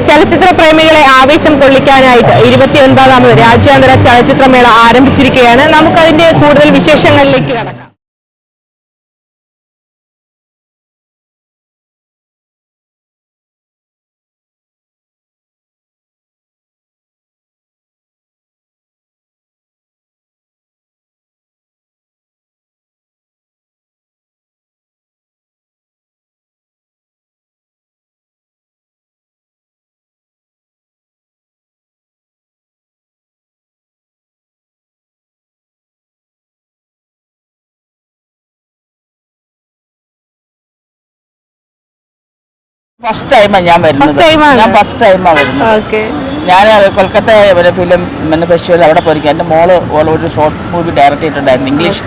ചലച്ചിത്ര പ്രേമികളെ ആവേശം കൊള്ളിക്കാനായിട്ട് 29ാമത് രാജ്യാന്തര ചലച്ചിത്രമേള ആരംഭിച്ചിരിക്കുകയാണ്. നമുക്കതിന്റെ കൂടുതൽ വിശേഷങ്ങളിലേക്ക് കടക്കാം. ഫസ്റ്റ് ടൈമാണ് ഞാൻ വരുന്നത്. ഞാൻ ഫസ്റ്റ് ടൈമാണ് വരുന്നത്. ഞാൻ കൊൽക്കത്ത ഫിലിം ഫെസ്റ്റിവൽ അവിടെ പോയിരിക്കും. എൻ്റെ മോള് ഒരു ഷോർട്ട് മൂവി ഡയറക്റ്റ് ചെയ്തിട്ടുണ്ടായിരുന്നു ഇംഗ്ലീഷ്.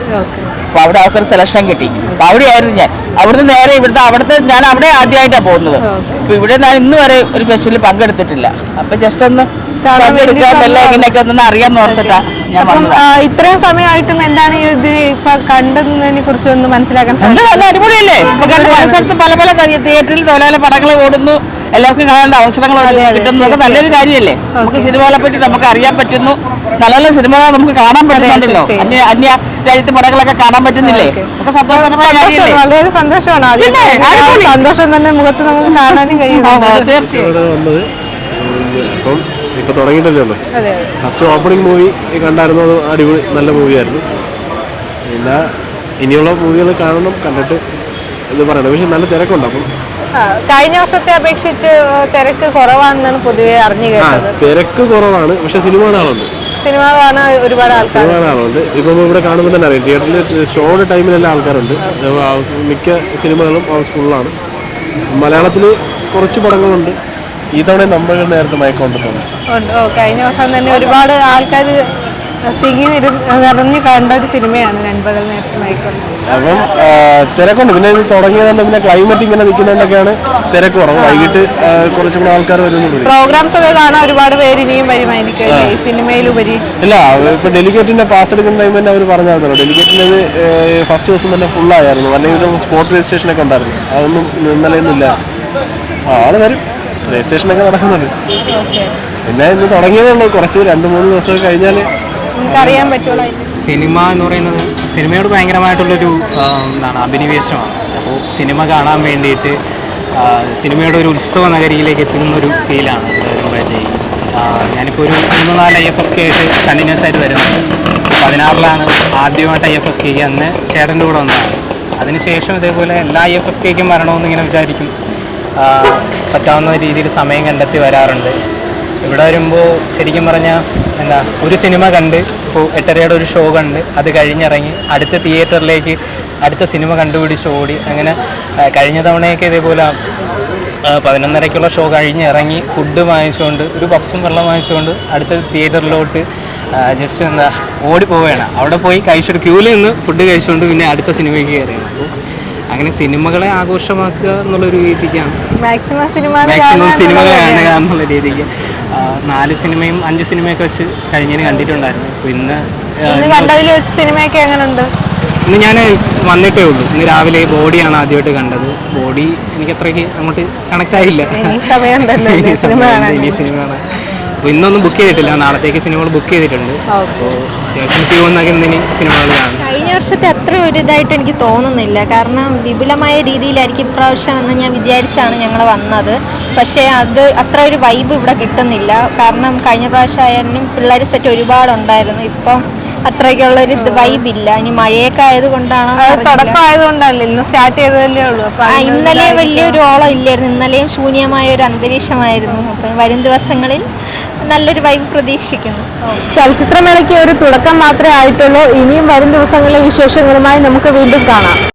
അപ്പോൾ അവിടെ അവൾക്കൊരു സെലക്ഷൻ കിട്ടി. അപ്പോൾ അവിടെയായിരുന്നു ഞാൻ. അവിടുന്ന് നേരെ അവിടുത്തെ ഞാൻ അവിടെ ആദ്യമായിട്ടാണ് പോകുന്നത്. അപ്പോൾ ഇവിടെ ഞാൻ ഇന്ന് വരെ ഒരു ഫെസ്റ്റിവലിൽ പങ്കെടുത്തിട്ടില്ല. അപ്പോൾ ജസ്റ്റ് ഒന്ന് പങ്കെടുക്കാൻ ഇങ്ങനെയൊക്കെ ഒന്ന് അറിയാൻ ഓർത്തിട്ടാ ഞാൻ വന്നത്. ഇത്രയും സമയമായിട്ടും എന്താണ് ഇത് ഇപ്പൊ കണ്ടതിനെ കുറിച്ച് ഒന്ന് മനസ്സിലാക്കാൻ നല്ല അടിപൊളിയല്ലേ? ഇപ്പൊ പല സ്ഥലത്തും പല പല തിയേറ്ററിൽ പല പടങ്ങൾ ഓടുന്നു, എല്ലാവർക്കും കാണേണ്ട അവസരങ്ങൾ കിട്ടുന്നതൊക്കെ നല്ലൊരു കാര്യമല്ലേ? നമുക്ക് സിനിമകളെ പറ്റി നമുക്ക് അറിയാൻ പറ്റുന്നു. നല്ല നല്ല സിനിമകൾ നമുക്ക് കാണാൻ പറ്റുന്നുണ്ടല്ലോ. അന്യ രാജ്യത്തെ പടങ്ങളൊക്കെ കാണാൻ പറ്റുന്നില്ലേ? ഒക്കെ സന്തോഷകരമായ കാര്യമല്ലേ? വളരെ സന്തോഷമാണ്. സന്തോഷം തന്നെ മുഖത്ത് നമുക്ക് കാണാനും കഴിയുന്നു. തീർച്ചയായും ഇപ്പൊ തുടങ്ങിയിട്ടല്ലേ ഉള്ളൂ. ഫസ്റ്റ് ഓപ്പണിംഗ് മൂവി കണ്ടായിരുന്നു. അത് അടിപൊളി നല്ല മൂവിയായിരുന്നു. പിന്നെ ഇനിയുള്ള മൂവികൾ കാണണം, കണ്ടിട്ട് ഇത് പറയണം. പക്ഷെ നല്ല തിരക്കുണ്ട്. അപ്പം കഴിഞ്ഞ വർഷത്തെ അപേക്ഷിച്ച് തിരക്ക് കുറവാണെന്നാണ് പൊതുവെ അറിഞ്ഞു കേട്ടത്. തിരക്ക് കുറവാണ്, പക്ഷെ സിനിമ കാണുന്നുണ്ട്. സിനിമ കാണാൻ ഒരുപാട് ആളുകളുണ്ട്. ഇപ്പം ഇവിടെ കാണുമ്പോൾ തന്നെ അറിയാം, തിയേറ്ററിൽ ഷോയുടെ ടൈമിലെല്ലാം ആൾക്കാരുണ്ട്. മിക്ക സിനിമകളും ഹൗസ്ഫുള്ളാണ്. മലയാളത്തിൽ കുറച്ച് പടങ്ങളുണ്ട്. ഈ തവണ നമ്മൾ നേരത്തെ മയക്കമുണ്ടെന്ന്. കഴിഞ്ഞ വർഷം തന്നെ ഒരുപാട് ആൾക്കാർ നിറഞ്ഞു കണ്ട ഒരു സിനിമയാണ് നൻപകൽ നേരത്തെ മയക്കൊണ്ട്. അപ്പം തിരക്കുണ്ട്. പിന്നെ ഇത് തുടങ്ങിയതുകൊണ്ട് പിന്നെ ക്ലൈമറ്റ് ഇങ്ങനെ നിൽക്കുന്നതുകൊണ്ടൊക്കെയാണ് തിരക്ക് കുറവ്. വൈകിട്ട് കുറച്ചും കൂടെ ആൾക്കാർ വരുന്നുണ്ട്. പ്രോഗ്രാംസ് ഒക്കെ കാണാൻ ഒരുപാട് പേര് ഇനിയും വരുമായിരിക്കും സിനിമയിലുപരി. ഇല്ല, ഇപ്പൊ ഡെലിഗേറ്റിന്റെ പാസ് എടുക്കുന്ന ടൈം തന്നെ അവർ പറഞ്ഞായിരുന്നല്ലോ. ഡെലിഗേറ്റിന്റെ ഫസ്റ്റ് ദിവസം തന്നെ ഫുള്ളായിരുന്നു. അല്ലെങ്കിൽ സ്പോട്ട് രജിസ്ട്രേഷനൊക്കെ ഉണ്ടായിരുന്നു. അതൊന്നും ഇന്നലെയൊന്നും ഇല്ല. ആള് വരും, രജിസ്ട്രേഷനൊക്കെ നടക്കുന്നത്. പിന്നെ ഇന്ന് തുടങ്ങിയതേ ഉള്ളൂ. കുറച്ച് 2-3 ദിവസമൊക്കെ കഴിഞ്ഞാൽ അറിയാൻ പറ്റുള്ളൂ. സിനിമ എന്ന് പറയുന്നത് സിനിമയോട് ഭയങ്കരമായിട്ടുള്ളൊരു അഭിനിവേശമാണ്. അപ്പോൾ സിനിമ കാണാൻ വേണ്ടിയിട്ട് സിനിമയുടെ ഒരു ഉത്സവ നഗരിയിലേക്ക് എത്തുന്നൊരു ഫീലാണ് വരുമ്പോഴത്തേക്ക്. ഞാനിപ്പോൾ ഒരു 3-4 IFFK ആയിട്ട് കണ്ടിന്യൂസ് ആയിട്ട് വരുന്നത്. 16-ലാണ് ആദ്യമായിട്ട് IFFK. അന്ന് ചേട്ടൻ്റെ കൂടെ വന്നതാണ്. അതിനുശേഷം ഇതേപോലെ എല്ലാ IFFKക്കും വരണമെന്ന് ഇങ്ങനെ വിചാരിക്കും. പറ്റാവുന്ന രീതിയിൽ സമയം കണ്ടെത്തി വരാറുണ്ട്. ഇവിടെ വരുമ്പോൾ ശരിക്കും പറഞ്ഞാൽ ഒരു സിനിമ കണ്ട്, ഇപ്പോൾ 8:30യുടെ ഒരു ഷോ കണ്ട് അത് കഴിഞ്ഞിറങ്ങി അടുത്ത തിയേറ്ററിലേക്ക് അടുത്ത സിനിമ കണ്ടുപിടിച്ച് ഓടി. അങ്ങനെ കഴിഞ്ഞ തവണയൊക്കെ ഇതേപോലെ 11:30ക്കുള്ള ഷോ കഴിഞ്ഞിറങ്ങി ഫുഡ് വാങ്ങിച്ചുകൊണ്ട് ഒരു പപ്സും വെള്ളം വാങ്ങിച്ചുകൊണ്ട് അടുത്ത തിയേറ്ററിലോട്ട് ജസ്റ്റ് ഓടിപ്പോവുകയാണ്. അവിടെ പോയി കഴിച്ചിട്ട് ക്യൂവിൽ നിന്ന് ഫുഡ് കഴിച്ചുകൊണ്ട് പിന്നെ അടുത്ത സിനിമയ്ക്ക് കയറിയാണ്. അപ്പോൾ അങ്ങനെ സിനിമകളെ ആഘോഷമാക്കുക എന്നുള്ളൊരു രീതിക്കാണ്, മാക്സിമം സിനിമകൾ കാണുക എന്നുള്ള രീതിക്ക് 4 സിനിമയും 5 സിനിമയൊക്കെ വെച്ച് കഴിഞ്ഞതിന് കണ്ടിട്ടുണ്ടായിരുന്നു. അപ്പോൾ ഇന്ന് ഞാൻ വന്നിട്ടേ ഉള്ളൂ. ഇന്ന് രാവിലെ ബോഡിയാണ് ആദ്യമായിട്ട് കണ്ടത്. ബോഡി എനിക്ക് അത്രയ്ക്ക് അങ്ങോട്ട് കണക്ട് ആയില്ല. ഇനി സിനിമ കാണാൻ. അപ്പോൾ ഇന്നൊന്നും ബുക്ക് ചെയ്തിട്ടില്ല. നാളത്തേക്ക് സിനിമകൾ ബുക്ക് ചെയ്തിട്ടുണ്ട്. അപ്പോൾ അത്യാവശ്യം ക്യൂ വന്നൊക്കെ ഇന്നിനി സിനിമകൾ കാണും. കഴിഞ്ഞ വർഷത്തെ അത്ര ഒരു ഇതായിട്ട് എനിക്ക് തോന്നുന്നില്ല. കാരണം വിപുലമായ രീതിയിലായിരിക്കും ഇപ്രാവശ്യം എന്ന് ഞാൻ വിചാരിച്ചാണ് ഞങ്ങൾ വന്നത്. പക്ഷേ അത് അത്ര ഒരു വൈബ് ഇവിടെ കിട്ടുന്നില്ല. കാരണം കഴിഞ്ഞ പ്രാവശ്യം ആയാലും പിള്ളേർ സെറ്റ് ഒരുപാടുണ്ടായിരുന്നു. ഇപ്പം അത്രയ്ക്കുള്ളൊരു വൈബില്ല. ഇനി മഴയൊക്കെ ആയതുകൊണ്ടാണോ, തുടക്കമായതുകൊണ്ടല്ലേ ഇന്ന് സ്റ്റാർട്ട് ചെയ്തതല്ലേ ഉള്ളൂ. ഇന്നലെ വലിയൊരു ഓളം ഇല്ലായിരുന്നു. ഇന്നലെയും ശൂന്യമായ ഒരു അന്തരീക്ഷമായിരുന്നു. അപ്പം വരും ദിവസങ്ങളിൽ നല്ലൊരു വൈബ് പ്രതീക്ഷിക്കുന്നു. ചലച്ചിത്രമേളയ്ക്ക് ഒരു തുടക്കം മാത്രമേ ആയിട്ടുള്ളൂ. ഇനിയും വരും ദിവസങ്ങളിലെ വിശേഷങ്ങളുമായി നമുക്ക് വീണ്ടും കാണാം.